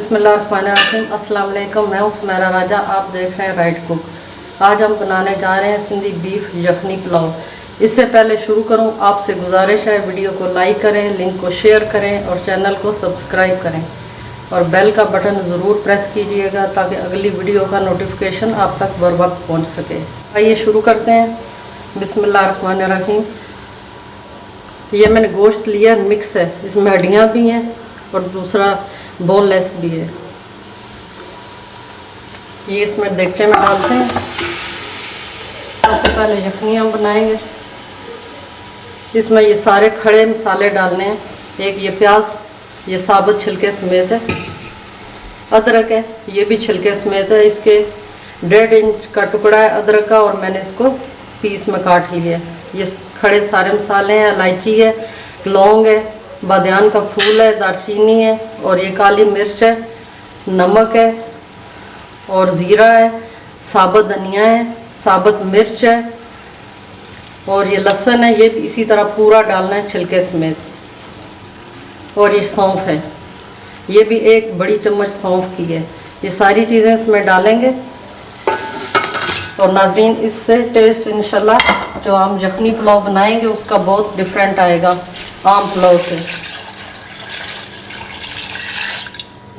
बिस्मिल्लाहिर्रहमानिर्रहीम। अस्सलाम वालेकुम। मैं हूँ सुमेरा राजा, आप देख रहे हैं राइट कुक। आज हम बनाने जा रहे हैं सिंधी बीफ यखनी पुलाव। इससे पहले शुरू करूँ, आपसे गुजारिश है वीडियो को लाइक करें, लिंक को शेयर करें और चैनल को सब्सक्राइब करें और बेल का बटन ज़रूर प्रेस कीजिएगा ताकि अगली वीडियो का नोटिफिकेशन आप तक बर वक्त पहुँच सके। आइए शुरू करते हैं। बिस्मिल्लाहिर्रहमानिर्रहीम। ये मैंने गोश्त लिया, मिक्स है, इसमें हड्डियाँ भी हैं और दूसरा बोनलेस भी है। ये इसमें देगचे में डालते हैं। सबसे पहले यखनी हम बनाएंगे। इसमें ये सारे खड़े मसाले डालने हैं। एक ये प्याज, ये साबुत छिलके समेत है। अदरक है, ये भी छिलके समेत है। इसके 1.5 इंच का टुकड़ा है अदरक का और मैंने इसको पीस में काट लिया है। ये खड़े सारे मसाले हैं। इलायची है, लौंग है, बादियान का फूल है, दालचीनी है और ये काली मिर्च है, नमक है और ज़ीरा है, साबुत धनिया है, साबुत मिर्च है और ये लहसुन है। ये भी इसी तरह पूरा डालना है छिलके समेत। और ये सौंफ है, ये भी 1 बड़ी चम्मच सौंफ की है। ये सारी चीज़ें इसमें डालेंगे और नाजरीन, इससे टेस्ट इंशाल्लाह जो हम यखनी पुलाव बनाएंगे उसका बहुत डिफरेंट आएगा आम पुलाव से।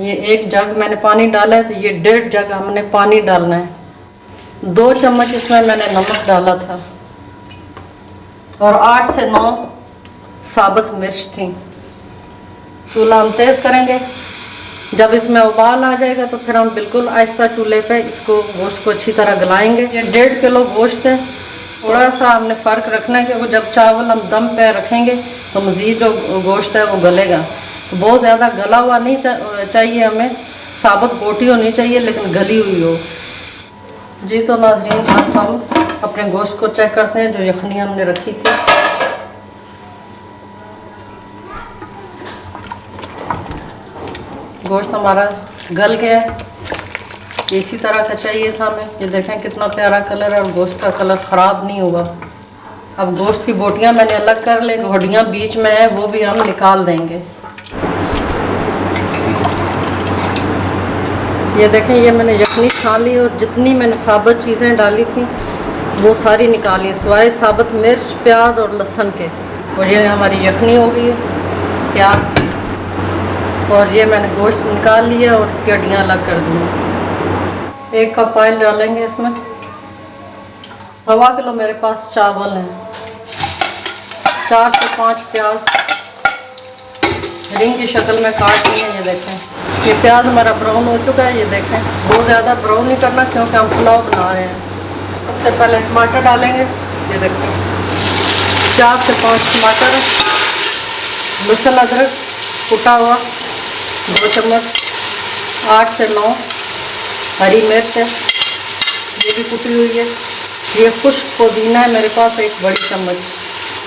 ये 1 जग मैंने पानी डाला है, तो ये 1.5 जग हमने पानी डालना है। 2 चम्मच इसमें मैंने नमक डाला था और 8 से 9 साबुत मिर्च थी। चूल्हा हम तेज़ करेंगे। जब इसमें उबाल आ जाएगा तो फिर हम बिल्कुल आहिस्ता चूल्हे पे इसको गोश्त को अच्छी तरह गलाएंगे। ये 1.5 किलो गोश्त है। थोड़ा सा हमने फ़र्क रखना है क्योंकि जब चावल हम दम पे रखेंगे तो मज़ीद जो गोश्त है वो गलेगा। तो बहुत ज़्यादा गला हुआ नहीं चाहिए हमें, साबुत बोटी होनी चाहिए लेकिन गली हुई हो। जी तो नाजरीन, अब हम अपने गोश्त को चेक करते हैं जो यखनी हमने रखी थी। गोश्त हमारा गल गया है। इसी तरह का चाहिए था हमें। ये देखें कितना प्यारा कलर है और गोश्त का कलर ख़राब नहीं होगा। अब गोश्त की बोटियां मैंने अलग कर लेंगे, हड्डियां बीच में है वो भी हम निकाल देंगे। ये देखें, ये मैंने यखनी छान ली और जितनी मैंने साबुत चीज़ें डाली थी वो सारी निकाली सिवाय साबुत मिर्च, प्याज और लहसुन के। और ये हमारी यखनी हो गई है तैयार। और ये मैंने गोश्त निकाल लिया और इसकी हड्डियाँ अलग कर दी। 1 कप ऑयल डालेंगे इसमें। 1.25 किलो मेरे पास चावल हैं। 4 से 5 प्याज रिंग की शक्ल में काट लिए। ये देखें, ये प्याज हमारा ब्राउन हो चुका है। ये देखें, बहुत ज़्यादा ब्राउन नहीं करना क्योंकि हम पुलाव बना रहे हैं। सबसे पहले टमाटर डालेंगे। ये देखें, 4 से 5 टमाटर, लहसुन अदरक कुटा हुआ 2 चम्मच, 8 से 9 हरी मिर्च है, ये भी कुटी हुई है। ये खुश्क पुदीना है मेरे पास 1 बड़ी चम्मच,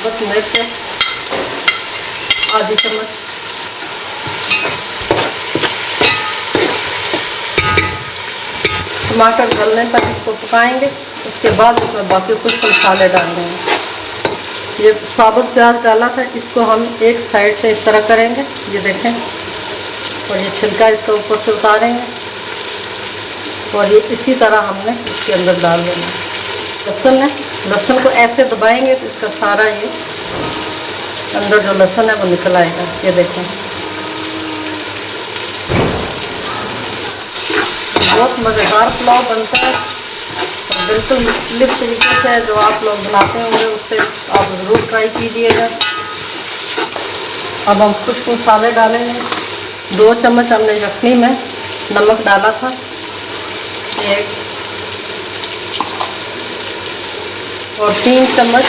बस मिर्च है आधी चम्मच। टमाटर गलने तक इसको पकाएंगे। उसके बाद इसमें बाकी कुछ मसाले डालने हैं। ये साबुत प्याज डाला था, इसको हम एक साइड से इस तरह करेंगे। ये देखें, और ये छिलका इसका ऊपर से उतारेंगे और ये इसी तरह हमने इसके अंदर डाल देना। लहसुन है, लहसुन को ऐसे दबाएंगे तो इसका सारा ये अंदर जो लहसुन है वो निकल आएगा। ये देखें, बहुत मज़ेदार पुलाव बनता है और बिल्कुल मुख्तलिफ तरीके से जो आप लोग बनाते होंगे उससे आप ज़रूर ट्राई कीजिएगा। अब हम कुछ मसाले डालेंगे। 2 चम्मच हमने यखनी में नमक डाला था, 1 और 3 चम्मच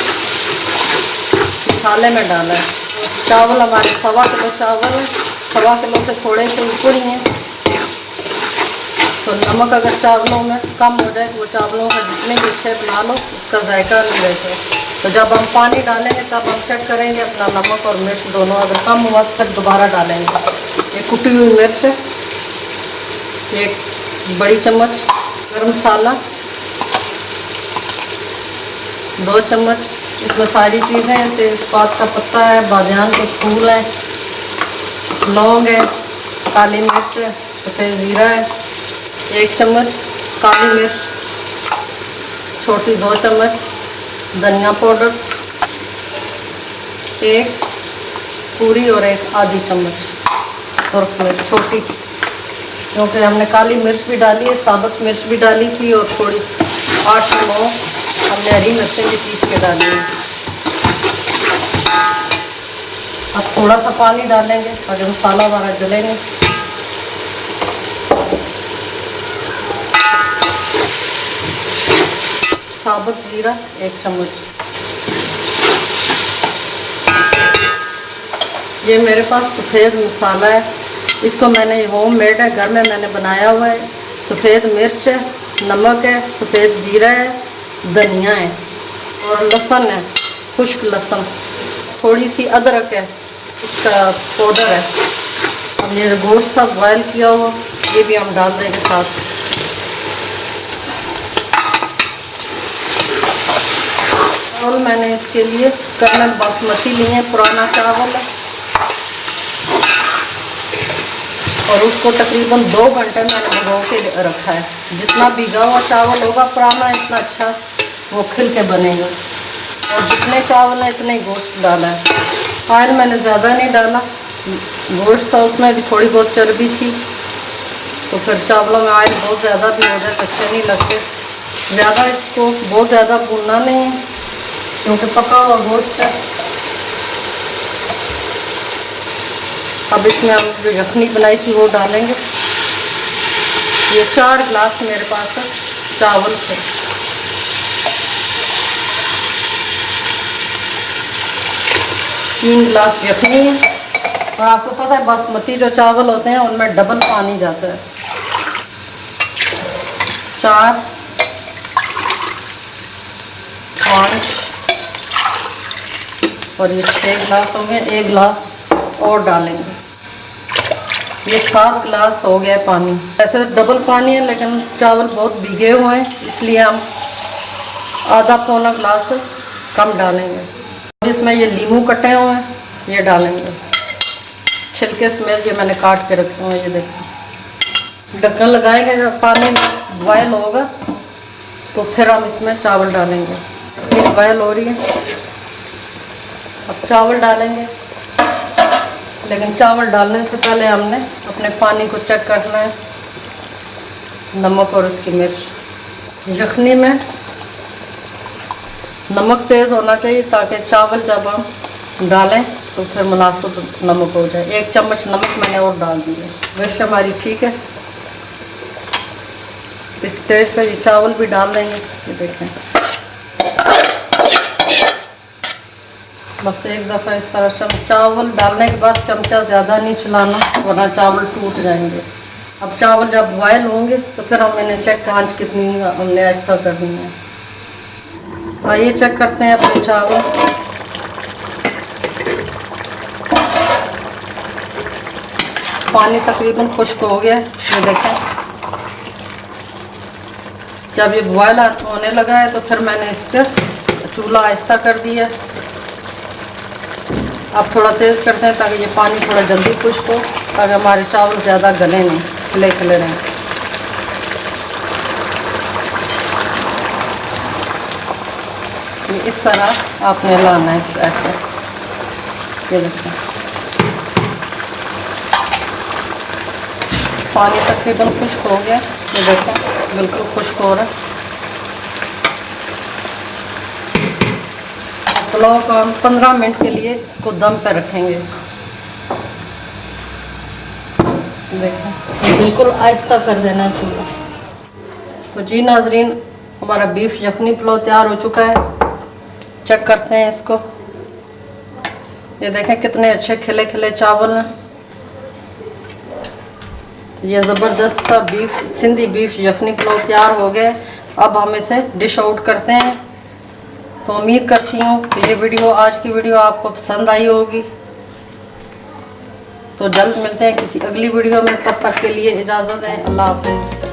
मसाले में डाला है। चावल हमारे 1.25 किलो चावल है, 1.25 किलो से थोड़े से ऊपर ही हैं। तो नमक अगर चावलों में कम हो जाए तो वो चावलों का जितने भी अच्छे बना लो उसका जायका नहीं रहता। तो जब हम पानी डालेंगे तब हम चेक करेंगे अपना नमक और मिर्च दोनों, अगर कम हुआ तो फिर दोबारा डालेंगे। ये कुटी हुई मिर्च है 1 बड़ी चम्मच, गरम मसाला 2 चम्मच। इसमें सारी चीज़ें हैं, तेज़पात का पत्ता है, बादियान के फूल हैं, लौंग है, काली मिर्च है, सफ़ेद ज़ीरा है 1 चम्मच, काली मिर्च छोटी 2 चम्मच, धनिया पाउडर 1 पूरी और 1 आधी चम्मच, सुरख मिर्च छोटी, क्योंकि हमने काली मिर्च भी डाली है, साबुत मिर्च भी डाली थी और थोड़ी 8 से 9 हमने हरी मिर्चें भी पीस के डाली हैं। अब थोड़ा सा पानी डालेंगे ताकि मसाला हमारा जलेंगे। साबुत ज़ीरा 1 चम्मच। ये मेरे पास सफ़ेद मसाला है, इसको मैंने होम मेड है, घर में मैंने बनाया हुआ है। सफ़ेद मिर्च है, नमक है, सफ़ेद ज़ीरा है, धनिया है और लहसुन है, खुश्क लहसुन, थोड़ी सी अदरक है, इसका पाउडर है। अब ये गोश्त था बॉयल किया हुआ, ये भी हम डाल देंगे साथ। चावल मैंने इसके लिए कर्नल बासमती लिए हैं, पुराना चावल है, और उसको तकरीबन 2 घंटे मैंने भिगो के रखा है। जितना भीगा हुआ चावल होगा पुराना, इतना अच्छा वो खिल के बनेगा। और जितने चावल है इतने ही गोश्त डाला है। ऑयल मैंने ज़्यादा नहीं डाला, गोश्त था उसमें भी थोड़ी बहुत चर्बी थी, तो फिर चावलों में ऑयल बहुत ज़्यादा भी हो जाए तो अच्छे नहीं लगते। ज़्यादा इसको बहुत ज़्यादा भूनना नहीं है, क्योंकि पका हुआ गोश्त है। अब इसमें हम जो यखनी बनाई थी वो डालेंगे। ये 4 गिलास मेरे पास है चावल से। तीन गिलास यखनी है, और आपको पता है बासमती जो चावल होते हैं उनमें डबल पानी जाता है। 4 5 और ये 6 गिलास हो गए, 1 गिलास और डालेंगे। ये 7 गिलास हो गया पानी। ऐसे डबल पानी है लेकिन चावल बहुत भीगे हुए हैं, इसलिए हम आधा पौना गिलास कम डालेंगे। इसमें ये नींबू कटे हुए हैं, ये डालेंगे छिलके समेत। ये मैंने काट के रखे हुए हैं, ये देखो। ढक्कन लगाएंगे, जब पानी बॉयल होगा तो फिर हम इसमें चावल डालेंगे। ये बॉयल हो रही है, अब चावल डालेंगे। लेकिन चावल डालने से पहले हमने अपने पानी को चेक करना है, नमक और इसकी मिर्च। यखनी में नमक तेज़ होना चाहिए ताकि चावल जब हम डालें तो फिर मुनासिब नमक हो जाए। 1 चम्मच नमक मैंने और डाल दिया। वैसे हमारी ठीक है। इस स्टेज पे ये चावल भी डाल देंगे, ये देखें। बस एक दफ़ा इस तरह चावल डालने के बाद चमचा ज़्यादा नहीं चलाना, वरना चावल टूट जाएंगे। अब चावल जब बॉयल होंगे तो फिर हम इन्हें चेक आंच कितनी हमने आहिस्ता करनी है। आइए चेक करते हैं अपने चावल। पानी तकरीबन खुश्क हो गया, ये देखें। जब ये बॉयल होने लगा है तो फिर मैंने इसका चूल्हा आहिस्ता कर दिया। अब थोड़ा तेज़ करते हैं ताकि ये पानी थोड़ा जल्दी खुश्क हो, ताकि हमारे चावल ज़्यादा गले नहीं, खिले खिले रहें। ये इस तरह आपने लाना है, ऐसे। ये देखिए पानी तकरीबन खुश्क हो गया, ये देखें बिल्कुल खुश्क हो रहा है। पुलाव को हम 15 मिनट के लिए इसको दम पे रखेंगे। देखें बिल्कुल आहिस्ता कर देना है चूल्हा। तो जी नाजरीन, हमारा बीफ यखनी पुलाव तैयार हो चुका है। चेक करते हैं इसको। ये देखें कितने अच्छे खिले खिले चावल हैं। ये ज़बरदस्त सा बीफ सिंधी बीफ यखनी पुलाव तैयार हो गया। अब हम इसे डिश आउट करते हैं। तो उम्मीद करती हूँ कि ये वीडियो, आज की वीडियो आपको पसंद आई होगी। तो जल्द मिलते हैं किसी अगली वीडियो में, तब तक के लिए इजाज़त है। अल्लाह हाफ़िज़।